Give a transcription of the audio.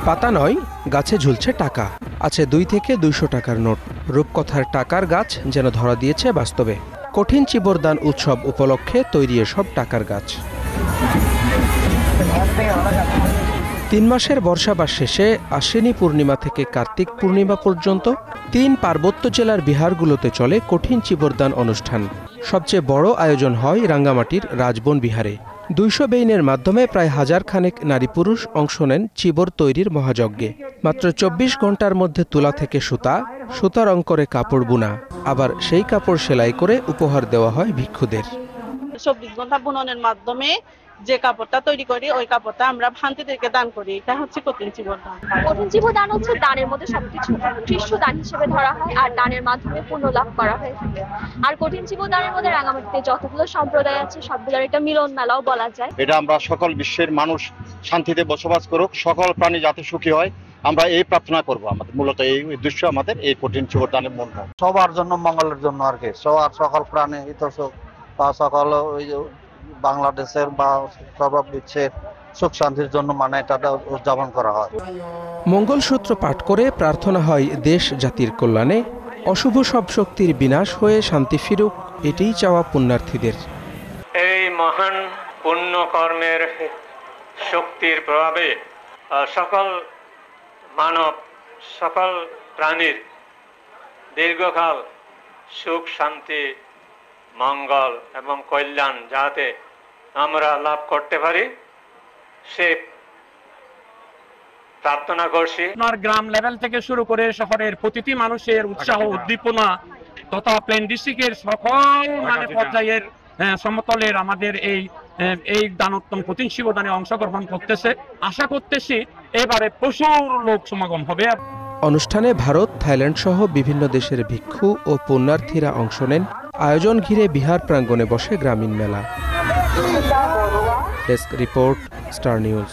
পাতা নয়, গাছে ঝুলছে টাকা। আছে 2 থেকে 200 টাকার নোট। রূপকথার টাকার গাছ যেন ধরা দিয়েছে বাস্তবে। কঠিন চিবরদান উৎসব উপলক্ষে তৈরি এসব টাকার গাছ। 3 মাসের বর্ষাবাস শেষে আশ্বিনী পূর্ণিমা থেকে কার্তিক পূর্ণিমা পর্যন্ত 3 পার্বত্য জেলার বিহারগুলোতে চলে কঠিন চিবরদান অনুষ্ঠান। সবচেয়ে বড় আয়োজন হয় রাঙ্গামাটির রাজবন বিহারে। 200 বেইনের মাধ্যমে প্রায় 1000 খানেক নারী পুরুষ অংশ নেন চিবর তৈরির মহাযজ্ঞে। মাত্র 24 ঘন্টার মধ্যে তুলা থেকে সুতা, সুতা রং করে কাপড় বুনা, আবার সেই কাপড় সেলাই করে উপহার দেওয়া হয় ভিক্ষুদের। 24 ঘন্টা বুননের মাধ্যমে যে কাপড়টা তৈরি করি ওই কাপড়টা আমরা ভান্তিদেরকে দান করি। এটা হচ্ছে কঠিন চিবরদান। কঠিন চিবরদান হচ্ছে দানের মধ্যে সবকিছু কৃষ্ণ দান হিসেবে ধরা হয় আর দানের মাধ্যমে পুণ্য লাভ করা হয়ে থাকে। আর কঠিন চিবরদানের মধ্যে রাঙ্গামাটিতে যতগুলো সম্প্রদায় আছে সবগুলোর একটা মিলন মেলাও বলা যায়। এটা আমরা সকল বিশ্বের মানুষ শান্তিতে বসবাস করুক, সকল প্রাণী যাতে সুখী হয়, আমরা এই প্রার্থনা করব। আমাদের মূলত এই উদ্দেশ্য, আমাদের এই কঠিন চিবরদানের মূল সবার জন্য, মঙ্গলের জন্য আর কি। সকল প্রাণী হিতৈষী বা সকল ওই বাংলাদেশের বা সব বিশ্বের সুখ শান্তির জন্য মানে এটা উদযাপন করা হয়। মঙ্গলসূত্র পাঠ করে প্রার্থনা হয় দেশ জাতির কল্যাণে, অশুভ সব শক্তির বিনাশ হয়ে শান্তি ফিরুক, এটাই চাওয়া পুণ্যার্থীদের। এই মহান পুণ্য কর্মের শক্তির প্রভাবে সকল মানব, সকল প্রাণীর দীর্ঘকাল সুখ শান্তি, মঙ্গল এবং কল্যাণ যাতে আমরা লাভ করতে পারি সে প্রার্থনা করছি। আপনার গ্রাম লেভেল থেকে শুরু করে শহরের প্রতিটি মানুষের উৎসাহ উদ্দীপনা তথা প্লেন ডিস্ট্রিক্টের সকল পর্যায়ের সমতলের আমাদের এই দানোত্তম কঠিন চিবরদানে অংশগ্রহণ করতেছে। আশা করতেছি এবারে প্রচুর লোক সমাগম হবে। অনুষ্ঠানে ভারত, থাইল্যান্ড সহ বিভিন্ন দেশের ভিক্ষু ও পুণ্যার্থীরা অংশ নেন। আয়োজন ঘিরে বিহার প্রাঙ্গণে বসে গ্রামীণ মেলা। Desk report, star news.